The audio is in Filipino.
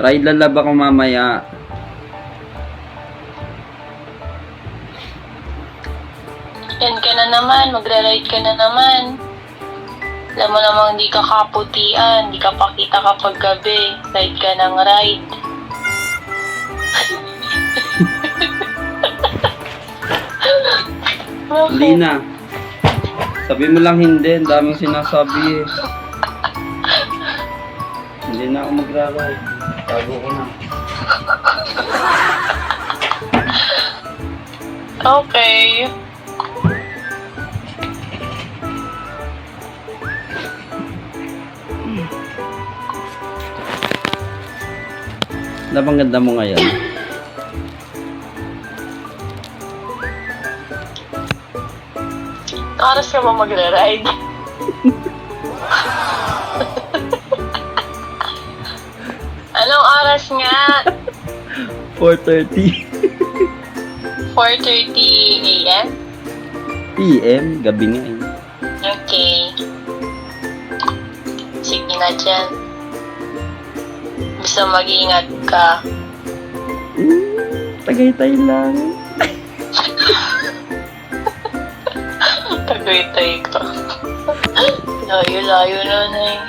Ride lalab ako mamaya. Yan ka na naman, magra-ride ka na naman. Alam mo namang hindi ka kaputian, hindi ka pakita kapag gabi. Ride ka ng ride. Hindi na. Sabi mo lang hindi, ang daming sinasabi eh. Hindi na ako magra-ride. Tago ko na. Okay. Ano bang ganda mo ngayon? Oras ka ba magra-ride? Anong oras nga? 4:30 4:30 a.m.? PM, gabi nga eh. Okay. Sige na dyan. Basta mag-iingat ka. Tagaytay lang. Tagaytay ka. Layo-layo na na eh.